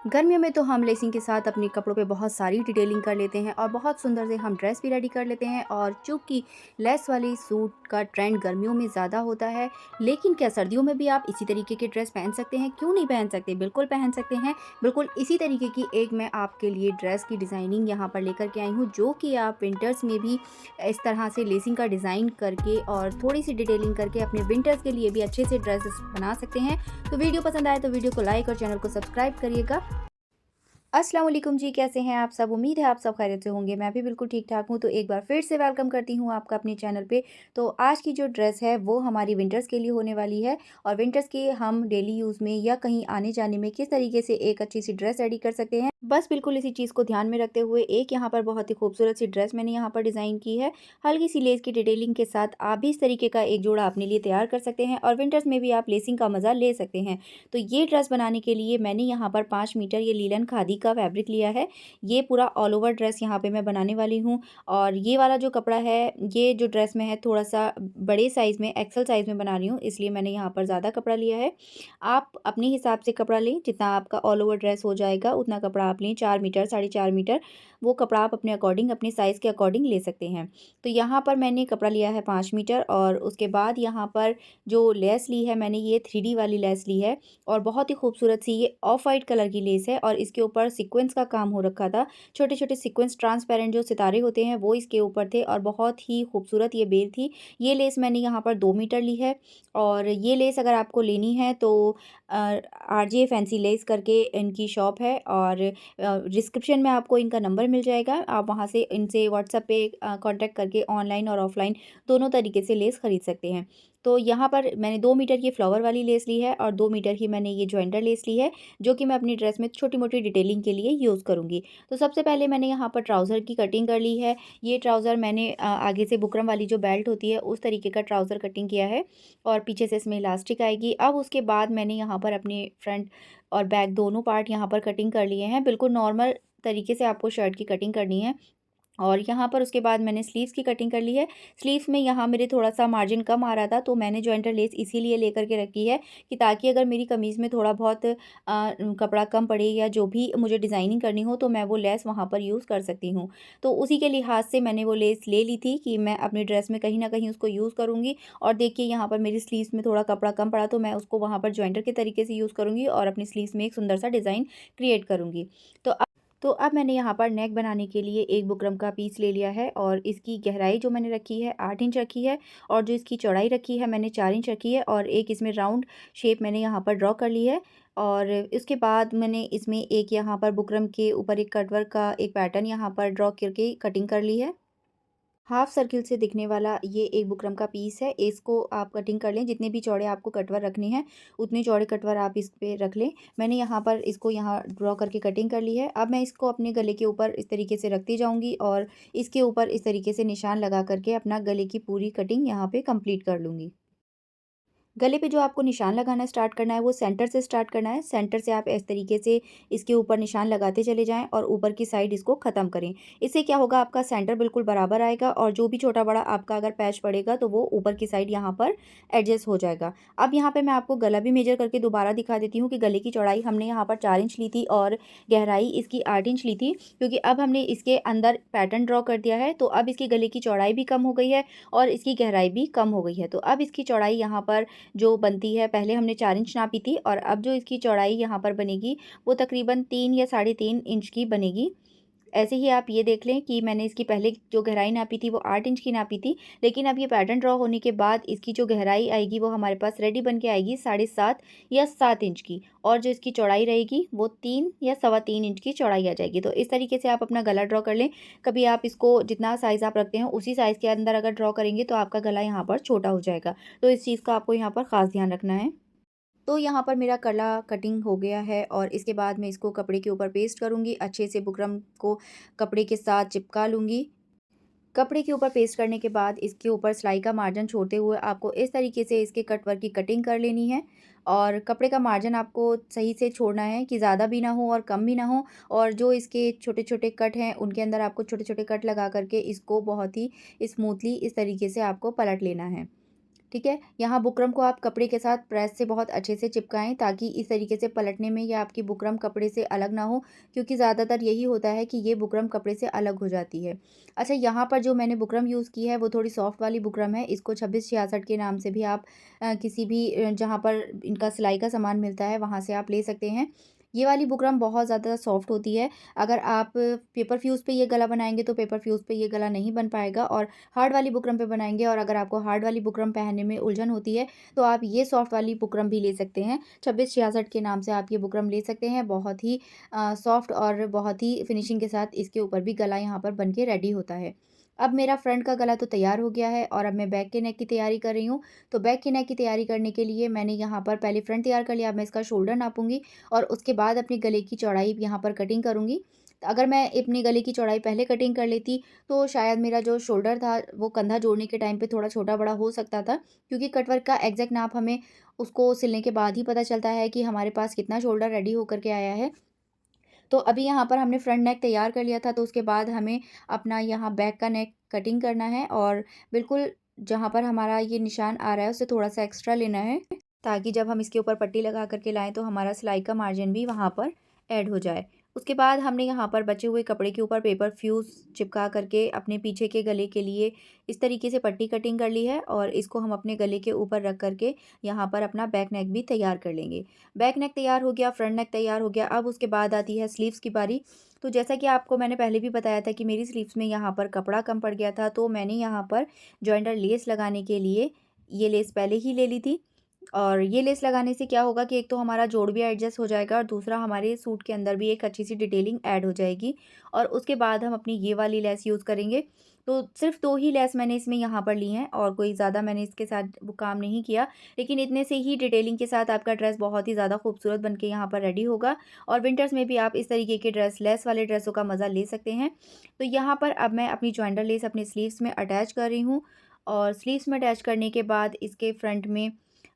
गर्मियों में तो हम लेसिंग के साथ अपने कपड़ों पे बहुत सारी डिटेलिंग कर लेते हैं और बहुत सुंदर से हम ड्रेस भी रेडी कर लेते हैं। और चूँकि लेस वाली सूट का ट्रेंड गर्मियों में ज़्यादा होता है, लेकिन क्या सर्दियों में भी आप इसी तरीके के ड्रेस पहन सकते हैं? क्यों नहीं पहन सकते? बिल्कुल पहन सकते हैं। बिल्कुल इसी तरीके की एक मैं आपके लिए ड्रेस की डिज़ाइनिंग यहाँ पर लेकर के आई हूँ, जो कि आप विंटर्स में भी इस तरह से लेसिंग का डिज़ाइन करके और थोड़ी-सी डिटेलिंग करके अपने विंटर्स के लिए भी अच्छे से ड्रेसेस बना सकते हैं। तो वीडियो पसंद आए तो वीडियो को लाइक और चैनल को सब्सक्राइब करिएगा। अस्सलाम वालेकुम जी, कैसे हैं आप सब? उम्मीद है आप सब खैरियत से होंगे। मैं भी बिल्कुल ठीक-ठाक हूँ। तो एक बार फिर से वेलकम करती हूँ आपका अपने चैनल पे। तो आज की जो ड्रेस है वो हमारी विंटर्स के लिए होने वाली है और विंटर्स की हम डेली यूज़ में या कहीं आने-जाने में किस तरीके से एक अच्छी-सी ड्रेस रेडी कर सकते हैं, बस बिल्कुल इसी चीज़ को ध्यान में रखते हुए एक यहाँ पर बहुत ही खूबसूरत सी ड्रेस मैंने यहाँ पर डिज़ाइन की है। हल्की-सी लेस की डिटेलिंग के साथ आप भी इस तरीके का एक जोड़ा अपने लिए तैयार कर सकते हैं और विंटर्स में भी आप लेसिंग का मज़ा ले सकते हैं। तो ये ड्रेस बनाने के लिए मैंने यहाँ पर 5 मीटर ये लीलन खादी का फैब्रिक लिया है। ये पूरा ऑल ओवर ड्रेस यहाँ पे मैं बनाने वाली हूँ और ये वाला जो कपड़ा है, ये जो ड्रेस में है थोड़ा-सा बड़े साइज़ में, एक्सेल साइज़ में बना रही हूँ, इसलिए मैंने यहाँ पर ज़्यादा कपड़ा लिया है। आप अपने हिसाब से कपड़ा लें, जितना आपका ऑल ओवर ड्रेस हो जाएगा उतना कपड़ा आप लें। 4 मीटर, साढ़े 4 मीटर वो कपड़ा आप अपने अकॉर्डिंग, अपने साइज़ के अकॉर्डिंग ले सकते हैं। तो यहाँ पर मैंने कपड़ा लिया है 5 मीटर और उसके बाद यहाँ पर जो लेस ली है मैंने, ये 3D वाली लेस ली है और बहुत ही खूबसूरत सी ये ऑफ वाइट कलर की लेस है और इसके ऊपर सीक्वेंस का काम हो रखा था। छोटे-छोटे सीक्वेंस ट्रांसपेरेंट जो सितारे होते हैं वो इसके ऊपर थे और बहुत ही खूबसूरत ये बेल थी। ये लेस मैंने यहाँ पर 2 मीटर ली है और ये लेस अगर आपको लेनी है तो आरजे फैंसी लेस करके इनकी शॉप है और डिस्क्रिप्शन में आपको इनका नंबर मिल जाएगा। आप वहाँ से इनसे व्हाट्सएप पे कॉन्टैक्ट करके ऑनलाइन और ऑफ़लाइन दोनों तरीके से लेस खरीद सकते हैं। तो यहाँ पर मैंने 2 मीटर ये फ्लावर वाली लेस ली है और 2 मीटर ही मैंने ये जॉइंटर लेस ली है, जो कि मैं अपनी ड्रेस में छोटी-मोटी डिटेलिंग के लिए यूज़ करूँगी। तो सबसे पहले मैंने यहाँ पर ट्राउज़र की कटिंग कर ली है। ये ट्राउज़र मैंने आगे से बुकरम वाली जो बेल्ट होती है उस तरीके का ट्राउज़र कटिंग किया है और पीछे से इसमें इलास्टिक आएगी। अब उसके बाद मैंने यहाँ पर अपने फ्रंट और बैक दोनों पार्ट यहाँ पर कटिंग कर लिए हैं। बिल्कुल नॉर्मल तरीके से आपको शर्ट की कटिंग करनी है। और यहाँ पर उसके बाद मैंने स्लीव्स की कटिंग कर ली है। स्लीव्स में यहाँ मेरे थोड़ा-सा मार्जिन कम आ रहा था, तो मैंने जॉइंटर लेस इसीलिए लेकर के रखी है कि ताकि अगर मेरी कमीज़ में थोड़ा बहुत कपड़ा कम पड़े या जो भी मुझे डिज़ाइनिंग करनी हो, तो मैं वो लेस वहाँ पर यूज़ कर सकती हूँ। तो उसी के लिहाज से मैंने वो लेस ले ली थी कि मैं अपनी ड्रेस में कहीं न कहीं उसको यूज़ करूँगी। और देखिए यहाँ पर मेरी स्लीव्स में थोड़ा कपड़ा कम पड़ा, तो मैं उसको वहाँ पर जॉइंटर के तरीके से यूज़ करूँगी और अपनी स्लीव्स में एक सुंदर-सा डिज़ाइन क्रिएट करूँगी। तो अब मैंने यहाँ पर नेक बनाने के लिए एक बुकरम का पीस ले लिया है और इसकी गहराई जो मैंने रखी है 8 इंच रखी है और जो इसकी चौड़ाई रखी है मैंने 4 इंच रखी है और एक इसमें राउंड शेप मैंने यहाँ पर ड्रॉ कर ली है। और इसके बाद मैंने इसमें एक यहाँ पर बुकरम के ऊपर एक कटवर्क का एक पैटर्न यहाँ पर ड्रॉ करके कटिंग कर ली है। हाफ सर्किल से दिखने वाला ये एक बुकरम का पीस है। इसको आप कटिंग कर लें, जितने भी चौड़े आपको कटवर रखने हैं उतने चौड़े कटवर आप इस पे रख लें। मैंने यहाँ पर इसको यहाँ ड्रॉ करके कटिंग कर ली है। अब मैं इसको अपने गले के ऊपर इस तरीके से रखती जाऊँगी और इसके ऊपर इस तरीके से निशान लगा करके अपना गले की पूरी कटिंग यहाँ पे कंप्लीट कर लूँगी। गले पे जो आपको निशान लगाना स्टार्ट करना है वो सेंटर से स्टार्ट करना है। सेंटर से आप इस तरीके से इसके ऊपर निशान लगाते चले जाएँ और ऊपर की साइड इसको ख़त्म करें। इससे क्या होगा, आपका सेंटर बिल्कुल बराबर आएगा और जो भी छोटा-बड़ा आपका अगर पैच पड़ेगा तो वो ऊपर की साइड यहाँ पर एडजस्ट हो जाएगा। अब यहाँ पे मैं आपको गला भी मेज़र करके दोबारा दिखा देती हूँ कि गले की चौड़ाई हमने यहाँ पर 4 इंच ली थी और गहराई इसकी 8 इंच ली थी, क्योंकि अब हमने इसके अंदर पैटर्न ड्रॉ कर दिया है, तो अब इसके गले की चौड़ाई भी कम हो गई है और इसकी गहराई भी कम हो गई है। तो अब इसकी चौड़ाई यहाँ पर जो बनती है, पहले हमने 4 इंच नापी थी और अब जो इसकी चौड़ाई यहाँ पर बनेगी वो तकरीबन 3 या साढ़े 3 इंच की बनेगी। ऐसे ही आप ये देख लें कि मैंने इसकी पहले जो गहराई नापी थी वो 8 इंच की नापी थी, लेकिन अब ये पैटर्न ड्रॉ होने के बाद इसकी जो गहराई आएगी वो हमारे पास रेडी बन के आएगी 7.5 या 7 इंच की और जो इसकी चौड़ाई रहेगी वो 3 या सवा 3 इंच की चौड़ाई आ जाएगी। तो इस तरीके से आप अपना गला ड्रॉ कर लें। कभी आप इसको जितना साइज़ आप रखते हैं उसी साइज़ के अंदर अगर ड्रॉ करेंगे तो आपका गला यहाँ पर छोटा हो जाएगा। तो इस चीज़ का आपको यहाँ पर ख़ास ध्यान रखना है। तो यहाँ पर मेरा गला कटिंग हो गया है और इसके बाद मैं इसको कपड़े के ऊपर पेस्ट करूँगी। अच्छे से बुकरम को कपड़े के साथ चिपका लूँगी। कपड़े के ऊपर पेस्ट करने के बाद इसके ऊपर सिलाई का मार्जिन छोड़ते हुए आपको इस तरीके से इसके कटवर्क की कटिंग कर लेनी है और कपड़े का मार्जिन आपको सही से छोड़ना है कि ज़्यादा भी ना हो और कम भी ना हो। और जो इसके छोटे-छोटे कट हैं उनके अंदर आपको छोटे-छोटे कट लगा करके इसको बहुत ही स्मूथली इस तरीके से आपको पलट लेना है। ठीक है? यहाँ बुकरम को आप कपड़े के साथ प्रेस से बहुत अच्छे से चिपकाएँ ताकि इस तरीके से पलटने में ये आपकी बुकरम कपड़े से अलग ना हो, क्योंकि ज़्यादातर यही होता है कि ये बुकरम कपड़े से अलग हो जाती है। अच्छा, यहाँ पर जो मैंने बुकरम यूज़ की है वो थोड़ी सॉफ्ट वाली बुकरम है। इसको 2666 के नाम से भी आप किसी भी जहाँ पर इनका सिलाई का सामान मिलता है वहाँ से आप ले सकते हैं। ये वाली बुकरम बहुत ज़्यादा सॉफ्ट होती है। अगर आप पेपर फ्यूज़ पे ये गला बनाएँगे तो पेपर फ्यूज़ पे ये गला नहीं बन पाएगा, और हार्ड वाली बुकरम पे बनाएँगे और अगर आपको हार्ड वाली बुकरम पहनने में उलझन होती है, तो आप ये सॉफ्ट वाली बुकरम भी ले सकते हैं। 2666 के नाम से आप ये बुकरम ले सकते हैं। बहुत ही सॉफ्ट और बहुत ही फिनिशिंग के साथ इसके ऊपर भी गला यहाँ पर बन के रेडी होता है। अब मेरा फ्रंट का गला तो तैयार हो गया है और अब मैं बैक के नेक की तैयारी कर रही हूँ। तो बैक के नेक की तैयारी करने के लिए मैंने यहाँ पर पहले फ्रंट तैयार कर लिया। अब मैं इसका शोल्डर नापूँगी और उसके बाद अपने गले की चौड़ाई यहाँ पर कटिंग करूँगी। अगर मैं अपने गले की चौड़ाई पहले कटिंग कर लेती, तो शायद मेरा जो शोल्डर था वो कंधा जोड़ने के टाइम पे थोड़ा छोटा-बड़ा हो सकता था, क्योंकि कटवर्क का एग्ज़ैक्ट नाप हमें उसको सिलने के बाद ही पता चलता है कि हमारे पास कितना शोल्डर रेडी होकर के आया है। तो अभी यहाँ पर हमने फ्रंट नेक तैयार कर लिया था, तो उसके बाद हमें अपना यहाँ बैक का नेक कटिंग करना है और बिल्कुल जहाँ पर हमारा ये निशान आ रहा है उससे थोड़ा-सा एक्स्ट्रा लेना है, ताकि जब हम इसके ऊपर पट्टी लगा कर के लाएँ तो हमारा सिलाई का मार्जिन भी वहाँ पर ऐड हो जाए। उसके बाद हमने यहाँ पर बचे हुए कपड़े के ऊपर पेपर फ्यूज़ चिपका करके अपने पीछे के गले के लिए इस तरीके से पट्टी कटिंग कर ली है और इसको हम अपने गले के ऊपर रख कर के यहाँ पर अपना बैक नेक भी तैयार कर लेंगे। बैक नेक तैयार हो गया, फ्रंट नेक तैयार हो गया, अब उसके बाद आती है स्लीव्स की बारी। तो जैसा कि आपको मैंने पहले भी बताया था कि मेरी स्लीव्स में यहाँ पर कपड़ा कम पड़ गया था, तो मैंने यहाँ पर जॉइंटर लेस लगाने के लिए ये लेस पहले ही ले ली थी। और ये लेस लगाने से क्या होगा कि एक तो हमारा जोड़ भी एडजस्ट हो जाएगा और दूसरा हमारे सूट के अंदर भी एक अच्छी सी डिटेलिंग ऐड हो जाएगी। और उसके बाद हम अपनी ये वाली लेस यूज़ करेंगे। तो सिर्फ़ 2 ही लेस मैंने इसमें यहाँ पर ली हैं और कोई ज़्यादा मैंने इसके साथ वो काम नहीं किया। लेकिन इतने से ही डिटेलिंग के साथ आपका ड्रेस बहुत ही ज़्यादा खूबसूरत बन के यहाँ पर रेडी होगा। और विंटर्स में भी आप इस तरीके के ड्रेस लेस वाले ड्रेसों का मज़ा ले सकते हैं। तो यहाँ पर अब मैं अपनी जॉइंटर लेस अपनी स्लीव्स में अटैच कर रही हूँ और स्लीव्स में अटैच करने के बाद इसके फ्रंट में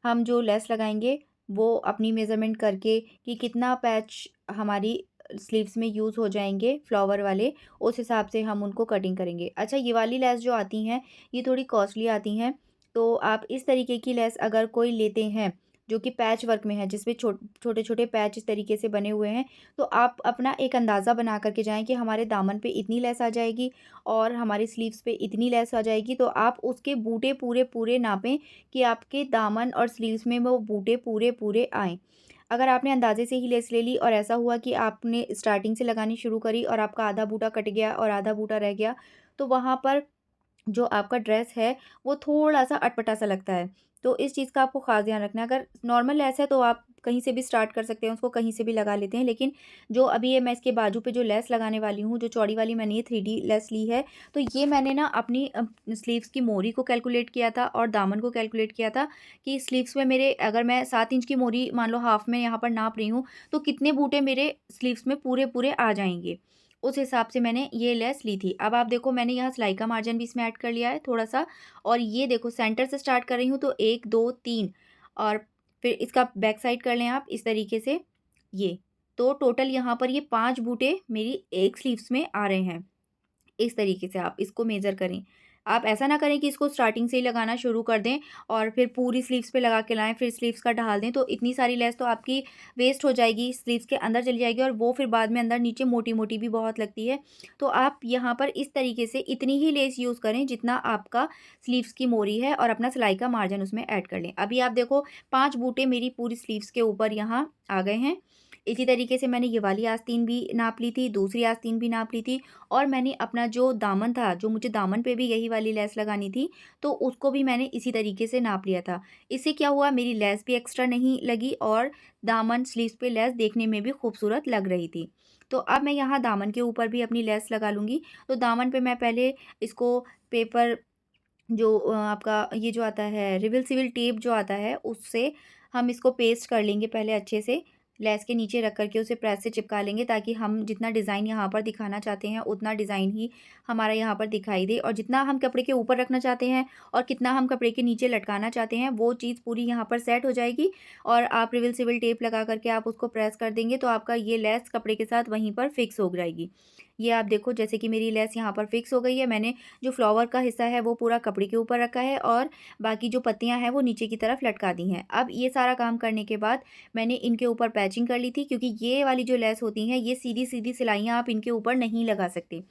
हम जो लेस लगाएँगे वो अपनी मेज़रमेंट करके कि कितना पैच हमारी स्लीव्स में यूज़ हो जाएँगे फ्लावर वाले, उस हिसाब से हम उनको कटिंग करेंगे। अच्छा, ये वाली लेस जो आती हैं, ये थोड़ी कॉस्टली आती हैं, तो आप इस तरीके की लेस अगर कोई लेते हैं, जो कि पैच वर्क में है, जिसमें छोटे-छोटे पैच इस तरीके से बने हुए हैं, तो आप अपना एक अंदाज़ा बना कर के जाएँ कि हमारे दामन पे इतनी लेस आ जाएगी और हमारी स्लीव्स पे इतनी लेस आ जाएगी, तो आप उसके बूटे पूरे-पूरे नापें कि आपके दामन और स्लीव्स में वो बूटे पूरे-पूरे आएँ। अगर आपने अंदाज़े से ही लेस ले ली और ऐसा हुआ कि आपने स्टार्टिंग से लगानी शुरू करी और आपका आधा बूटा कट गया और आधा बूटा रह गया, तो वहाँ पर जो आपका ड्रेस है, वो थोड़ा-सा अटपटा-सा लगता है। तो इस चीज़ का आपको ख़ास ध्यान रखना है। अगर नॉर्मल लेस है तो आप कहीं से भी स्टार्ट कर सकते हैं, उसको कहीं से भी लगा लेते हैं। लेकिन जो अभी ये मैं इसके बाजू पे जो लेस लगाने वाली हूँ, जो चौड़ी वाली मैंने ये 3D लेस ली है, तो ये मैंने ना अपनी स्लीव्स की मोरी को कैलकुलेट किया था और दामन को कैलकुलेट किया था कि स्लीव्स में मेरे अगर मैं 7 इंच की मोरी मान लो हाफ़ में यहाँ पर नाप रही हूँ, तो कितने बूटे मेरे स्लीव्स में पूरे-पूरे आ जाएँगे। उस हिसाब से मैंने ये लेस ली थी। अब आप देखो मैंने यहाँ सिलाई का मार्जिन भी इसमें ऐड कर लिया है थोड़ा-सा, और ये देखो सेंटर से स्टार्ट कर रही हूँ तो 1, 2, 3 और फिर इसका बैक साइड कर लें आप इस तरीके से ये। तो टोटल यहाँ पर ये 5 बूटे मेरी एक स्लीव्स में आ रहे हैं। इस तरीके से आप इसको मेज़र करें। आप ऐसा ना करें कि इसको स्टार्टिंग से ही लगाना शुरू कर दें और फिर पूरी स्लीव्स पे लगा के लाएँ, फिर स्लीव्स का ढाल दें, तो इतनी सारी लेस तो आपकी वेस्ट हो जाएगी, स्लीव्स के अंदर चली जाएगी और वो फिर बाद में अंदर नीचे मोटी-मोटी भी बहुत लगती है। तो आप यहाँ पर इस तरीके से इतनी ही लेस यूज़ करें जितना आपका स्लीव्स की मोरी है और अपना सिलाई का मार्जिन उसमें ऐड कर लें। अभी आप देखो 5 बूटे मेरी पूरी स्लीव्स के ऊपर यहाँ आ गए हैं। इसी तरीके से मैंने ये वाली आस्तीन भी नाप ली थी, दूसरी आस्तीन भी नाप ली थी और मैंने अपना जो दामन था, जो मुझे दामन पे भी यही वाली लेस लगानी थी, तो उसको भी मैंने इसी तरीके से नाप लिया था। इससे क्या हुआ, मेरी लेस भी एक्स्ट्रा नहीं लगी और दामन स्लीव्स पे लेस देखने में भी खूबसूरत लग रही थी। तो अब मैं यहाँ दामन के ऊपर भी अपनी लेस लगा लूँगी। तो दामन पे मैं पहले इसको पेपर जो आपका ये जो आता है रिविल-सिविल टेप जो आता है, उससे हम इसको पेस्ट कर लेंगे पहले अच्छे से। लेस के नीचे रख कर के उसे प्रेस से चिपका लेंगे ताकि हम जितना डिज़ाइन यहाँ पर दिखाना चाहते हैं, उतना डिज़ाइन ही हमारा यहाँ पर दिखाई दे और जितना हम कपड़े के ऊपर रखना चाहते हैं और कितना हम कपड़े के नीचे लटकाना चाहते हैं, वो चीज़ पूरी यहाँ पर सेट हो जाएगी और आप रिविल-सिविल टेप लगा कर के आप उसको प्रेस कर देंगे, तो आपका ये लेस कपड़े के साथ वहीं पर फिक्स हो जाएगी। ये आप देखो जैसे कि मेरी लेस यहाँ पर फिक्स हो गई है। मैंने जो फ्लावर का हिस्सा है वो पूरा कपड़े के ऊपर रखा है और बाकी जो पत्तियाँ हैं वो नीचे की तरफ लटका दी हैं। अब ये सारा काम करने के बाद मैंने इनके ऊपर पैचिंग कर ली थी, क्योंकि ये वाली जो लेस होती हैं ये सीधी-सीधी सिलाइयाँ आप इनके ऊपर नहीं लगा सकते।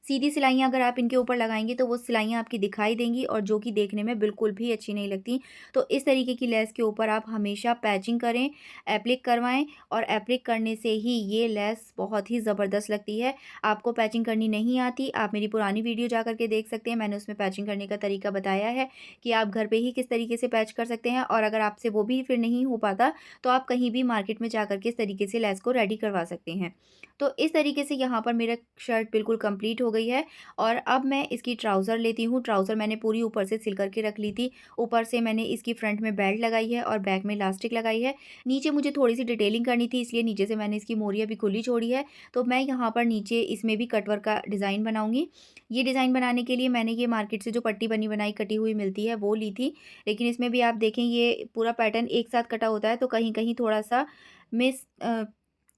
सीधी सिलाइयाँ अगर आप इनके ऊपर लगाएँगे तो वो सिलाइयाँ आपकी दिखाई देंगी और जो कि देखने में बिल्कुल भी अच्छी नहीं लगती। तो इस तरीके की लेस के ऊपर आप हमेशा पैचिंग करें, एप्लिक करवाएँ और एप्लिक करने से ही ये लेस बहुत ही ज़बरदस्त लगती है। आपको पैचिंग करनी नहीं आती, आप मेरी पुरानी वीडियो जा कर के देख सकते हैं। मैंने उसमें पैचिंग करने का तरीका बताया है कि आप घर पे ही किस तरीके से पैच कर सकते हैं, और अगर आपसे वो भी फिर नहीं हो पाता तो आप कहीं भी मार्केट में जा कर के इस तरीके से लेस को रेडी करवा सकते हैं। तो इस तरीके से यहाँ पर मेरा शर्ट बिल्कुल कंप्लीट हो गई है और अब मैं इसकी ट्राउज़र लेती हूँ। ट्राउज़र मैंने पूरी ऊपर से सिल करके रख ली थी। ऊपर से मैंने इसकी फ्रंट में बेल्ट लगाई है और बैक में इलास्टिक लगाई है। नीचे मुझे थोड़ी-सी डिटेलिंग करनी थी, इसलिए नीचे से मैंने इसकी मोरियाँ भी खुली छोड़ी है। तो मैं यहाँ पर नीचे इसमें भी कटवर्क का डिज़ाइन बनाऊँगी। ये डिज़ाइन बनाने के लिए मैंने ये मार्केट से जो पट्टी बनी बनाई कटी हुई मिलती है वो ली थी। लेकिन इसमें भी आप देखें ये पूरा पैटर्न एक साथ कटा होता है, तो कहीं-कहीं थोड़ा-सा मिस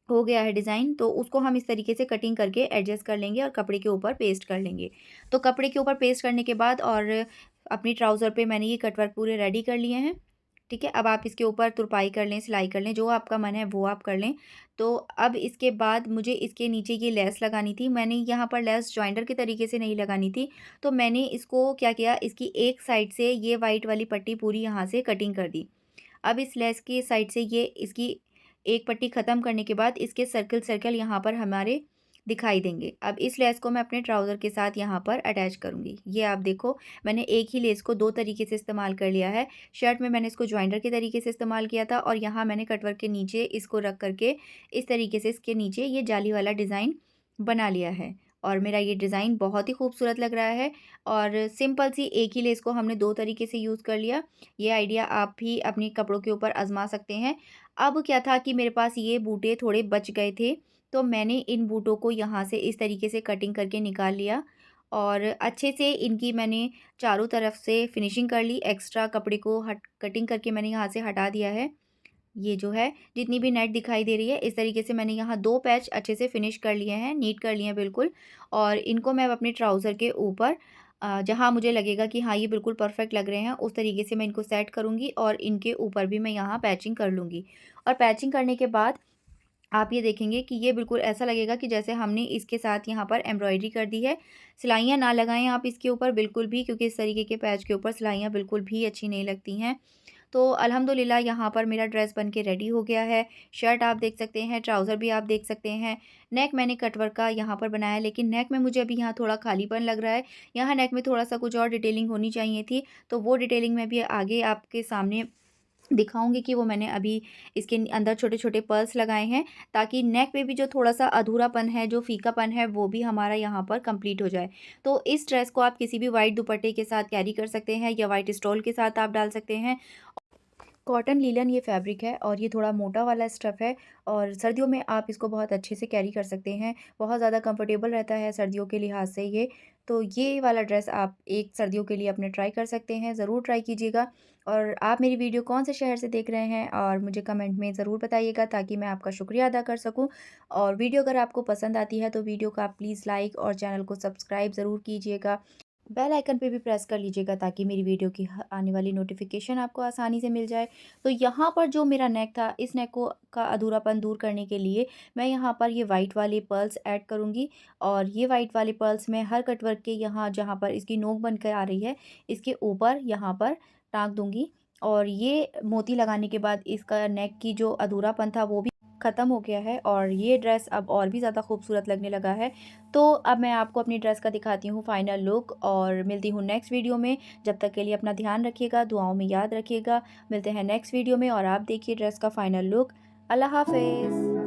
हो गया है डिज़ाइन, तो उसको हम इस तरीके से कटिंग करके एडजस्ट कर लेंगे और कपड़े के ऊपर पेस्ट कर लेंगे। तो कपड़े के ऊपर पेस्ट करने के बाद और अपनी ट्राउज़र पे मैंने ये कटवर्क पूरे रेडी कर लिए हैं। ठीक है? अब आप इसके ऊपर तुरपाई कर लें, सिलाई कर लें, जो आपका मन है वो आप कर लें। तो अब इसके बाद मुझे इसके नीचे ये लेस लगानी थी। मैंने यहाँ पर लेस जॉइंटर के तरीके से नहीं लगानी थी, तो मैंने इसको क्या किया, इसकी एक साइड से ये वाइट वाली पट्टी पूरी यहाँ से कटिंग कर दी। अब इस लेस की साइड से ये इसकी एक पट्टी ख़त्म करने के बाद इसके सर्कल-सर्कल यहाँ पर हमारे दिखाई देंगे। अब इस लेस को मैं अपने ट्राउज़र के साथ यहाँ पर अटैच करूँगी। ये आप देखो मैंने एक ही लेस को 2 तरीके से इस्तेमाल कर लिया है। शर्ट में मैंने इसको जॉइंटर के तरीके से इस्तेमाल किया था और यहाँ मैंने कटवर्क के नीचे इसको रख कर के इस तरीके से इसके नीचे ये जाली वाला डिज़ाइन बना लिया है। और मेरा ये डिज़ाइन बहुत ही खूबसूरत लग रहा है और सिंपल सी एक ही लेस को हमने 2 तरीके से यूज़ कर लिया। ये आइडिया आप भी अपने कपड़ों के ऊपर आज़मा सकते हैं। अब क्या था कि मेरे पास ये बूटे थोड़े बच गए थे, तो मैंने इन बूटों को यहाँ से इस तरीके से कटिंग करके निकाल लिया और अच्छे से इनकी मैंने चारों तरफ से फिनिशिंग कर ली। एक्स्ट्रा कपड़े को हट कटिंग करके मैंने यहाँ से हटा दिया है। ये जो है जितनी भी नेट दिखाई दे रही है इस तरीके से मैंने यहाँ 2 पैच अच्छे से फिनिश कर लिए हैं, नीट कर लिए हैं बिल्कुल। और इनको मैं अब अपने ट्राउज़र के ऊपर जहाँ मुझे लगेगा कि हाँ ये बिल्कुल परफेक्ट लग रहे हैं उस तरीके से मैं इनको सेट करूँगी और इनके ऊपर भी मैं यहाँ पैचिंग कर लूँगी। और पैचिंग करने के बाद आप ये देखेंगे कि ये बिल्कुल ऐसा लगेगा कि जैसे हमने इसके साथ यहाँ पर एम्ब्रॉयडरी कर दी है। सिलाइयाँ ना लगाएँ आप इसके ऊपर बिल्कुल भी, क्योंकि इस तरीके के पैच के ऊपर सिलाइयाँ बिल्कुल भी अच्छी नहीं लगती हैं। तो अल्हम्दुलिल्लाह यहाँ पर मेरा ड्रेस बन के रेडी हो गया है। शर्ट आप देख सकते हैं, ट्राउज़र भी आप देख सकते हैं। नेक मैंने कटवर्क का यहाँ पर बनाया है, लेकिन नेक में मुझे अभी यहाँ थोड़ा खालीपन लग रहा है। यहाँ नेक में थोड़ा-सा कुछ और डिटेलिंग होनी चाहिए थी, तो वो डिटेलिंग मैं भी आगे आपके सामने दिखाऊँगी कि वो मैंने अभी इसके अंदर छोटे-छोटे पर्ल्स लगाए हैं, ताकि नेक पे भी जो थोड़ा-सा अधूरापन है, जो फीकापन है, वो भी हमारा यहाँ पर कंप्लीट हो जाए। तो इस ड्रेस को आप किसी भी व्हाइट दुपट्टे के साथ कैरी कर सकते हैं या व्हाइट स्टोल के साथ आप डाल सकते हैं। कॉटन लिनन ये फैब्रिक है और ये थोड़ा मोटा वाला स्टफ़ है और सर्दियों में आप इसको बहुत अच्छे से कैरी कर सकते हैं। बहुत ज़्यादा कंफर्टेबल रहता है सर्दियों के लिहाज से ये। तो ये वाला ड्रेस आप एक सर्दियों के लिए अपने ट्राई कर सकते हैं, ज़रूर ट्राई कीजिएगा। और आप मेरी वीडियो कौन से शहर से देख रहे हैं और मुझे कमेंट में ज़रूर बताइएगा, ताकि मैं आपका शुक्रिया अदा कर सकूँ। और वीडियो अगर आपको पसंद आती है तो वीडियो को आप प्लीज़ लाइक और चैनल को सब्सक्राइब ज़रूर कीजिएगा। बेल आइकन पे भी प्रेस कर लीजिएगा, ताकि मेरी वीडियो की आने वाली नोटिफिकेशन आपको आसानी से मिल जाए। तो यहाँ पर जो मेरा नेक था, इस नेक को का अधूरापन दूर करने के लिए मैं यहाँ पर ये वाइट वाले पर्ल्स ऐड करूँगी और ये वाइट वाले पर्ल्स मैं हर कटवर्क के यहाँ जहाँ पर इसकी नोक बन कर आ रही है, इसके ऊपर यहाँ पर टाँग दूँगी। और ये मोती लगाने के बाद इसका नेक की जो अधूरापन था वो भी ख़त्म हो गया है और ये ड्रेस अब और भी ज़्यादा खूबसूरत लगने लगा है। तो अब मैं आपको अपनी ड्रेस का दिखाती हूँ फाइनल लुक और मिलती हूँ नेक्स्ट वीडियो में। जब तक के लिए अपना ध्यान रखिएगा, दुआओं में याद रखिएगा। मिलते हैं नेक्स्ट वीडियो में और आप देखिए ड्रेस का फाइनल लुक। अल्लाह हाफ़िज़।